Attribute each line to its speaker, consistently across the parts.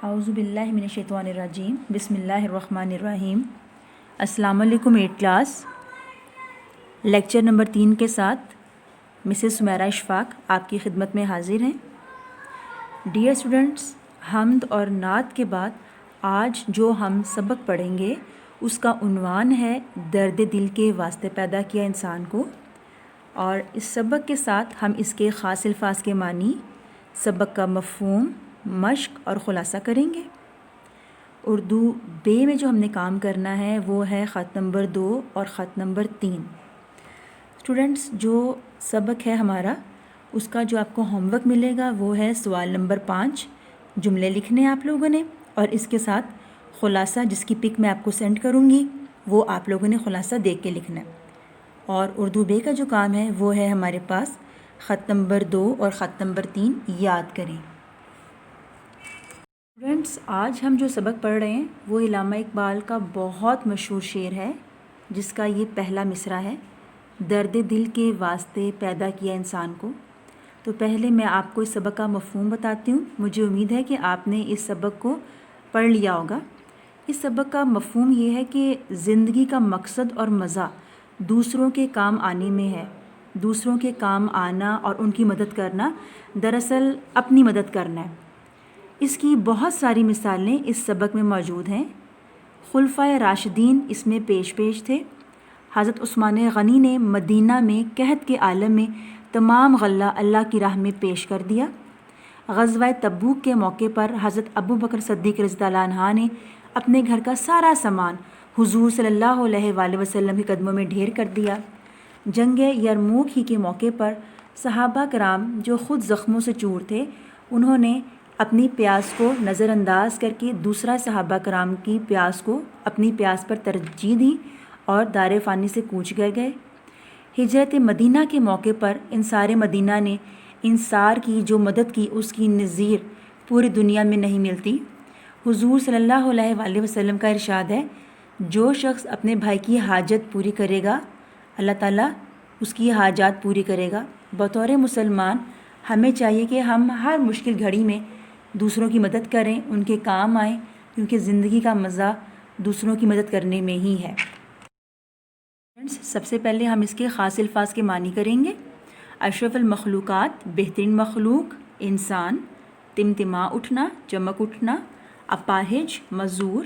Speaker 1: اعوذ باللہ من الشیطان الرجیم بسم اللہ الرحمن الرحیم۔ السلام علیکم 8 کلاس، لیکچر نمبر 3 کے ساتھ مسز سمیرہ اشفاق آپ کی خدمت میں حاضر ہیں۔ ڈیئر اسٹوڈنٹس، حمد اور نعت کے بعد آج جو ہم سبق پڑھیں گے اس کا عنوان ہے درد دل کے واسطے پیدا کیا انسان کو، اور اس سبق کے ساتھ ہم اس کے خاص الفاظ کے معنی، سبق کا مفہوم، مشق اور خلاصہ کریں گے۔ اردو بے میں جو ہم نے کام کرنا ہے وہ ہے خط نمبر 2 اور خط نمبر 3۔ اسٹوڈنٹس، جو سبق ہے ہمارا اس کا جو آپ کو ہوم ورک ملے گا وہ ہے سوال نمبر 5، جملے لکھنے آپ لوگوں نے، اور اس کے ساتھ خلاصہ جس کی پک میں آپ کو سینڈ کروں گی وہ آپ لوگوں نے خلاصہ دیکھ کے لکھنا ہے۔ اور اردو بے کا جو کام ہے وہ ہے ہمارے پاس خط نمبر 2 اور خط نمبر 3 یاد کریں۔ اسٹوڈنٹس، آج ہم جو سبق پڑھ رہے ہیں وہ علامہ اقبال کا بہت مشہور شعر ہے جس کا یہ پہلا مصرع ہے، درد دل کے واسطے پیدا کیا انسان کو۔ تو پہلے میں آپ کو اس سبق کا مفہوم بتاتی ہوں۔ مجھے امید ہے کہ آپ نے اس سبق کو پڑھ لیا ہوگا۔ اس سبق کا مفہوم یہ ہے کہ زندگی کا مقصد اور مزہ دوسروں کے کام آنے میں ہے۔ دوسروں کے کام آنا اور ان کی مدد کرنا دراصل اپنی مدد کرنا ہے۔ اس کی بہت ساری مثالیں اس سبق میں موجود ہیں۔ خلفائے راشدین اس میں پیش تھے۔ حضرت عثمان غنی نے مدینہ میں قحط کے عالم میں تمام غلہ اللہ کی راہ میں پیش کر دیا۔ غزوہ تبوک کے موقع پر حضرت ابو بکر صدیق رضی اللہ عنہ نے اپنے گھر کا سارا سامان حضور صلی اللہ علیہ وآلہ وسلم کے قدموں میں ڈھیر کر دیا۔ جنگ یرموک ہی کے موقع پر صحابہ کرام جو خود زخموں سے چور تھے، انہوں نے اپنی پیاس کو نظر انداز کر کے دوسرا صحابہ کرام کی پیاس کو اپنی پیاس پر ترجیح دی اور دار فانی سے کوچ کر گئے۔ ہجرت مدینہ کے موقع پر انصار مدینہ نے انصار کی جو مدد کی اس کی نظیر پوری دنیا میں نہیں ملتی۔ حضور صلی اللہ علیہ وآلہ وسلم کا ارشاد ہے، جو شخص اپنے بھائی کی حاجت پوری کرے گا اللہ تعالیٰ اس کی حاجات پوری کرے گا۔ بطور مسلمان ہمیں چاہیے کہ ہم ہر مشکل گھڑی میں دوسروں کی مدد کریں، ان کے کام آئیں، کیونکہ زندگی کا مزہ دوسروں کی مدد کرنے میں ہی ہے۔ سب سے پہلے ہم اس کے خاص الفاظ کے معنی کریں گے۔ اشرف المخلوقات، بہترین مخلوق، انسان، تمتما اٹھنا، چمک اٹھنا، اپاہج، معذور،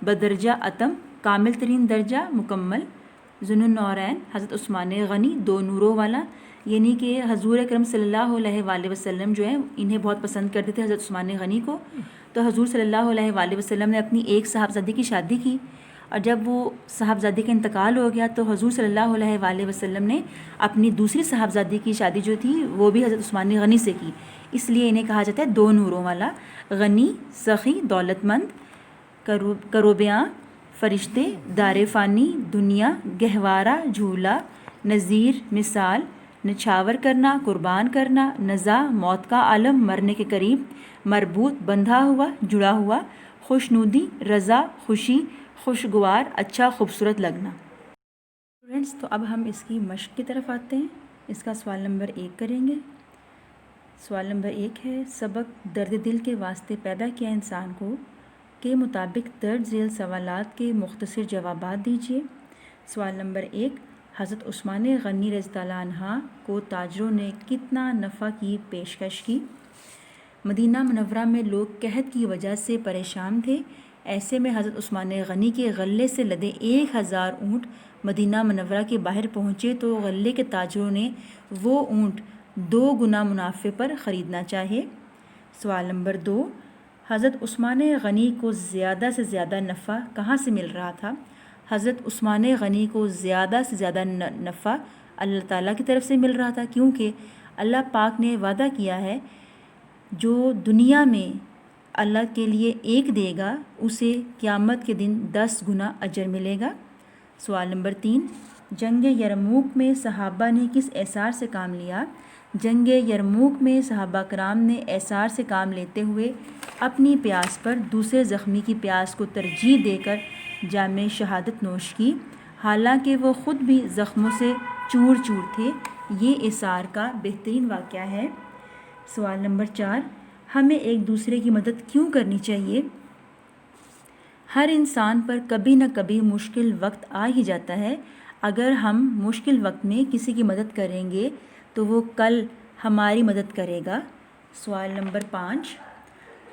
Speaker 1: بدرجہ اتم، کامل ترین درجہ، مکمل، ذو النورین، حضرت عثمان غنی، دو نوروں والا، یعنی کہ حضور اکرم صلی اللہ علیہ وآلہ وسلم جو ہیں انہیں بہت پسند کرتے تھے حضرت عثمان غنی کو۔ تو حضور صلی اللہ علیہ وآلہ وسلم نے اپنی ایک صاحبزادی کی شادی کی، اور جب وہ صاحبزادی کا انتقال ہو گیا تو حضور صلی اللہ علیہ وآلہ وسلم نے اپنی دوسری صاحبزادی کی شادی جو تھی وہ بھی حضرت عثمان غنی سے کی، اس لیے انہیں کہا جاتا ہے دو نوروں والا۔ غنی، سخی، دولت مند، کروبیاں، فرشتے، دار فانی، دنیا، گہوارہ، جھولا، نذیر، مثال، نچھاور کرنا، قربان کرنا، نزا، موت کا عالم، مرنے کے قریب، مربوط، بندھا ہوا، جڑا ہوا، خوشنودی، رضا، خوشی، خوشگوار، اچھا، خوبصورت لگنا۔ اسٹوڈنٹس، تو اب ہم اس کی مشق کی طرف آتے ہیں۔ اس کا سوال نمبر 1 کریں گے۔ سوال نمبر 1 ہے، سبق درد دل کے واسطے پیدا کیا انسان کو کے مطابق درج ذیل سوالات کے مختصر جوابات دیجیے۔ سوال نمبر 1، حضرت عثمان غنی رضی اللہ عنہ کو تاجروں نے کتنا نفع کی پیشکش کی؟ مدینہ منورہ میں لوگ قحط کی وجہ سے پریشان تھے، ایسے میں حضرت عثمان غنی کے غلے سے لدے 1000 اونٹ مدینہ منورہ کے باہر پہنچے تو غلے کے تاجروں نے وہ اونٹ 2 گنا منافع پر خریدنا چاہے۔ سوال نمبر 2، حضرت عثمان غنی کو زیادہ سے زیادہ نفع کہاں سے مل رہا تھا؟ حضرت عثمان غنی کو زیادہ سے زیادہ نفع اللہ تعالیٰ کی طرف سے مل رہا تھا، کیونکہ اللہ پاک نے وعدہ کیا ہے جو دنیا میں اللہ کے لیے 1 دے گا اسے قیامت کے دن 10 گنا اجر ملے گا۔ سوال نمبر 3، جنگ یرموک میں صحابہ نے کس اعصار سے کام لیا؟ جنگ یرموک میں صحابہ کرام نے اعصار سے کام لیتے ہوئے اپنی پیاس پر دوسرے زخمی کی پیاس کو ترجیح دے کر جام شہادت نوش کی، حالانکہ وہ خود بھی زخموں سے چور تھے۔ یہ اعصار کا بہترین واقعہ ہے۔ سوال نمبر 4، ہمیں ایک دوسرے کی مدد کیوں کرنی چاہیے؟ ہر انسان پر کبھی نہ کبھی مشکل وقت آ ہی جاتا ہے. اگر ہم مشکل وقت میں کسی کی مدد کریں گے تو وہ کل ہماری مدد کرے گا. سوال نمبر 5.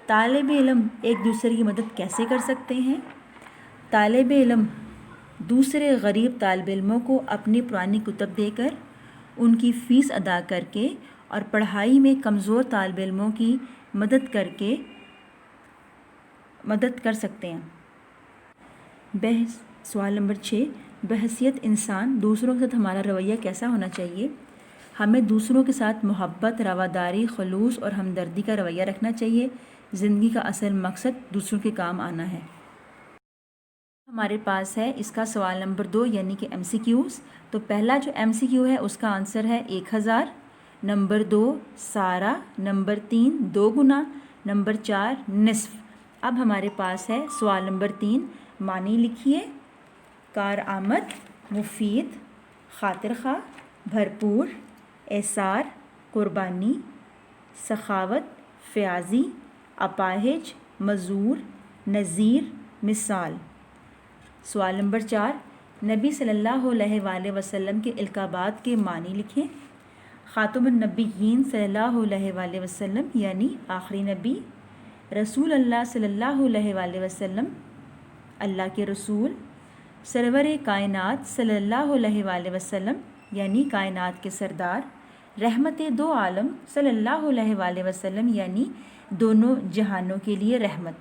Speaker 1: طالب علم ایک دوسرے کی مدد کیسے کر سکتے ہیں؟ طالب علم دوسرے غریب طالب علموں کو اپنی پرانی کتب دے کر، ان کی فیس ادا کر کے اور پڑھائی میں کمزور طالب علموں کی مدد کر سکتے ہیں. سوال نمبر 6. بحیثیت انسان دوسروں کے ساتھ ہمارا رویہ کیسا ہونا چاہیے؟ ہمیں دوسروں کے ساتھ محبت، رواداری، خلوص اور ہمدردی کا رویہ رکھنا چاہیے. زندگی کا اصل مقصد دوسروں کے کام آنا ہے. ہمارے پاس ہے اس کا سوال نمبر 2 یعنی کہ MCQs. تو پہلا جو MCQ ہے اس کا آنسر ہے 1000. نمبر 2 سارا. نمبر 3 2 گنا. نمبر 4 نصف. اب ہمارے پاس ہے سوال نمبر 3. معنی لکھیے. کارآمد، مفید، خاطر خواہ، بھرپور، ایثار، قربانی، سخاوت، فیاضی، اپاہج، معذور، نذیر، مثال. سوال نمبر 4. نبی صلی اللہ علیہ وآلہ وسلم کے القابات کے معنی لکھیں. خاتم النبیین صلی اللہ علیہ وآلہ وسلم یعنی آخری نبی. رسول اللہ صلی اللہ علیہ وآلہ وسلم اللہ کے رسول. سرور کائنات صلی اللہ علیہ وآلہ وسلم یعنی کائنات کے سردار. رحمت دو عالم صلی اللہ علیہ وآلہ وسلم یعنی دونوں جہانوں کے لیے رحمت.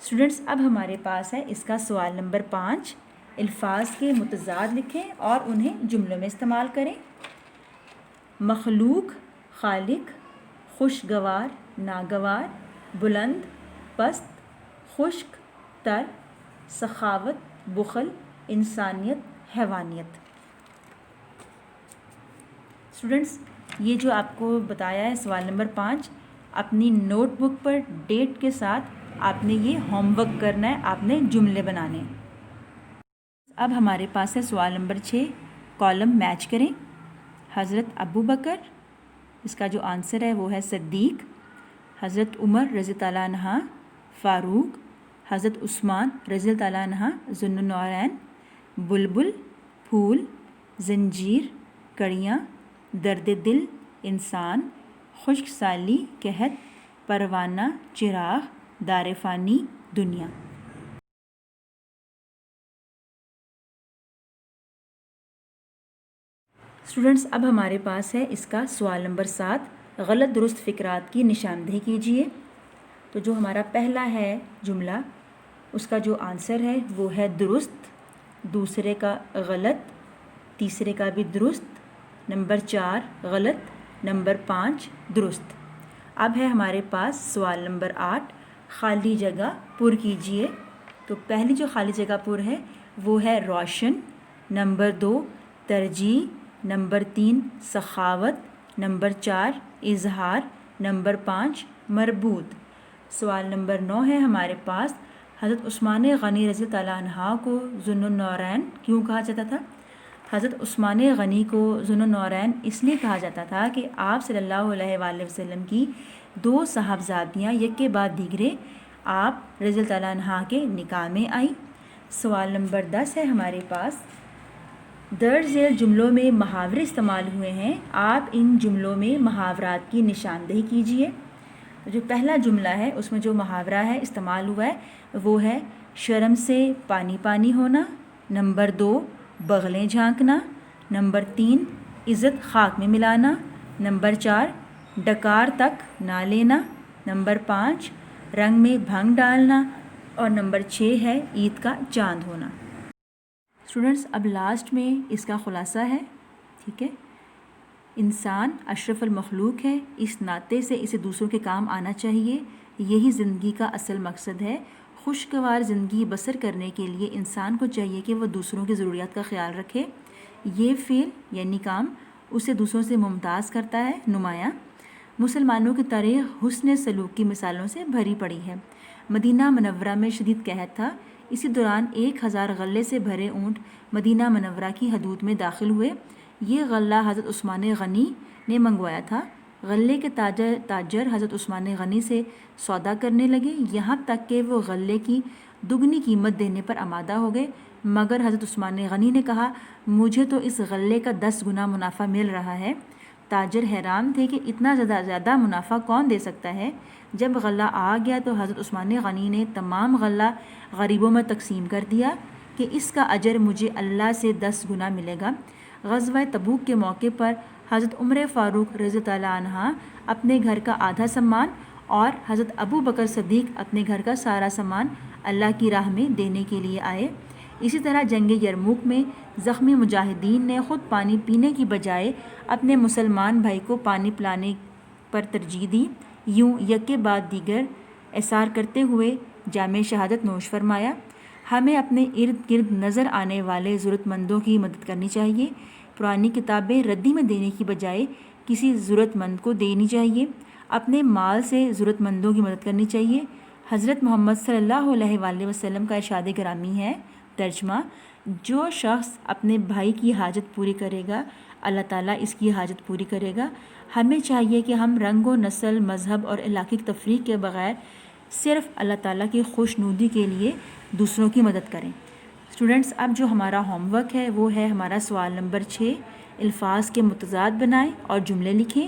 Speaker 1: اسٹوڈنٹس اب ہمارے پاس ہے اس کا سوال نمبر 5. الفاظ کے متضاد لکھیں اور انہیں جملوں میں استعمال کریں. مخلوق، خالق، خوشگوار، ناگوار، بلند، پست، خشک، تر، سخاوت، بخل، انسانیت، حیوانیت. اسٹوڈنٹس یہ جو آپ کو بتایا ہے سوال نمبر 5 اپنی نوٹ بک پر ڈیٹ کے ساتھ آپ نے یہ ہوم ورک کرنا ہے، آپ نے جملے بنانے. اب ہمارے پاس ہے سوال نمبر 6. کالم میچ کریں. حضرت ابو بکر، اس کا جو آنسر ہے وہ ہے صدیق. حضرت عمر رضی اللہ عنہ فاروق. حضرت عثمان رضی اللہ عنہ ذو النورین. بلبل، پھول، زنجیر، کڑیاں، درد دل، انسان، خشک سالی، قحط، پروانہ، چراغ، دار فانی، دنیا. اسٹوڈنٹس اب ہمارے پاس ہے اس کا سوال نمبر 7. غلط درست فقرات کی نشاندہی کیجیے. تو جو ہمارا پہلا ہے جملہ اس کا جو آنسر ہے وہ ہے درست. دوسرے کا غلط، تیسرے کا بھی درست. نمبر 4 غلط. نمبر 5 درست. اب ہے ہمارے پاس سوال نمبر 8. خالی جگہ پر کیجیے. تو پہلی جو خالی جگہ پر ہے وہ ہے روشن. نمبر 2 ترجیح. نمبر 3 سخاوت. نمبر 4 اظہار. نمبر 5 مربوط. سوال نمبر 9 ہے ہمارے پاس حضرت عثمان غنی رضی اللہ عنہ کو ذو النورین کیوں کہا جاتا تھا؟ حضرت عثمان غنی کو ذو النورین اس لیے کہا جاتا تھا کہ آپ صلی اللہ علیہ وآلہ وسلم کی 2 صاحبزادیاں یک کے بعد دیگرے آپ رضی اللہ عنہ کے نکاح میں آئیں. سوال نمبر 10 ہے ہمارے پاس. درج ذیل جملوں میں محاورے استعمال ہوئے ہیں. آپ ان جملوں میں محاورات کی نشاندہی کیجیے. جو پہلا جملہ ہے اس میں جو محاورہ ہے استعمال ہوا ہے وہ ہے شرم سے پانی پانی ہونا. نمبر 2 بغلیں جھانکنا. نمبر 3 عزت خاک میں ملانا. نمبر 4 ڈکار تک نہ لینا. نمبر 5 رنگ میں بھنگ ڈالنا. اور نمبر 6 ہے عید کا چاند ہونا. اسٹوڈنٹس اب لاسٹ میں اس کا خلاصہ ہے. ٹھیک ہے، انسان اشرف المخلوق ہے، اس ناطے سے اسے دوسروں کے کام آنا چاہیے. یہی زندگی کا اصل مقصد ہے. خوشگوار زندگی بسر کرنے کے لیے انسان کو چاہیے کہ وہ دوسروں کی ضروریات کا خیال رکھے. یہ فعل یعنی کام اسے دوسروں سے ممتاز کرتا ہے، نمایاں. مسلمانوں کی تاریخ حسن سلوک کی مثالوں سے بھری پڑی ہے. مدینہ منورہ میں شدید قحط تھا. اسی دوران 1000 غلے سے بھرے اونٹ مدینہ منورہ کی حدود میں داخل ہوئے. یہ غلہ حضرت عثمان غنی نے منگوایا تھا. غلے کے تاجر حضرت عثمان غنی سے سودا کرنے لگے، یہاں تک کہ وہ غلے کی دگنی قیمت دینے پر آمادہ ہو گئے، مگر حضرت عثمان غنی نے کہا مجھے تو اس غلے کا 10 گنا منافع مل رہا ہے۔ تاجر حیران تھے کہ اتنا زیادہ منافع کون دے سکتا ہے۔ جب غلہ آ گیا تو حضرت عثمان غنی نے تمام غلہ غریبوں میں تقسیم کر دیا کہ اس کا اجر مجھے اللہ سے 10 گنا ملے گا۔ غزوہ تبوک کے موقع پر حضرت عمر فاروق رضی اللہ عنہ اپنے گھر کا آدھا سامان اور حضرت ابو بکر صدیق اپنے گھر کا سارا سامان اللہ کی راہ میں دینے کے لیے آئے۔ اسی طرح جنگ یرموک میں زخمی مجاہدین نے خود پانی پینے کی بجائے اپنے مسلمان بھائی کو پانی پلانے پر ترجیح دی۔ یوں یک کے بعد دیگر احسار کرتے ہوئے جام شہادت نوش فرمایا۔ ہمیں اپنے ارد گرد نظر آنے والے ضرورت مندوں کی مدد کرنی چاہیے۔ پرانی کتابیں ردی میں دینے کی بجائے کسی ضرورت مند کو دینی چاہیے۔ اپنے مال سے ضرورت مندوں کی مدد کرنی چاہیے۔ حضرت محمد صلی اللہ علیہ وآلہ وسلم کا ارشاد گرامی ہے، ترجمہ: جو شخص اپنے بھائی کی حاجت پوری کرے گا اللہ تعالیٰ اس کی حاجت پوری کرے گا۔ ہمیں چاہیے کہ ہم رنگ و نسل، مذہب اور علاقے کی تفریق کے بغیر صرف اللہ تعالیٰ کی خوشنودی کے لیے دوسروں کی مدد کریں۔ اسٹوڈنٹس، اب جو ہمارا ہوم ورک ہے وہ ہے ہمارا سوال نمبر 6، الفاظ کے متضاد بنائیں اور جملے لکھیں۔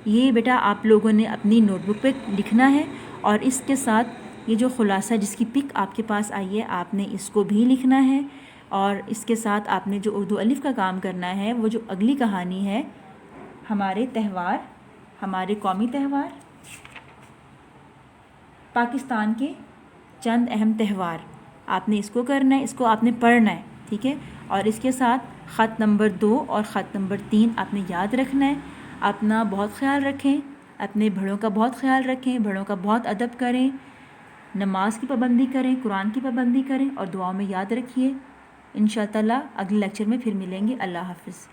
Speaker 1: یہ بیٹا آپ لوگوں نے اپنی نوٹ بک پہ لکھنا ہے، اور اس کے ساتھ یہ جو خلاصہ جس کی پک آپ کے پاس آئی ہے آپ نے اس کو بھی لکھنا ہے، اور اس کے ساتھ آپ نے جو اردو الف کا کام کرنا ہے وہ جو اگلی کہانی ہے ہمارے تہوار، ہمارے قومی تہوار، پاکستان کے چند اہم تہوار، آپ نے اس کو کرنا ہے، اس کو آپ نے پڑھنا ہے، ٹھیک ہے؟ اور اس کے ساتھ خط نمبر 2 اور خط نمبر 3 آپ نے یاد رکھنا ہے۔ اپنا بہت خیال رکھیں، اپنے بڑوں کا بہت خیال رکھیں، بڑوں کا بہت ادب کریں، نماز کی پابندی کریں، قرآن کی پابندی کریں، اور دعاؤں میں یاد رکھیے۔ انشاء اللہ اگلے لیکچر میں پھر ملیں گے۔ اللہ حافظ۔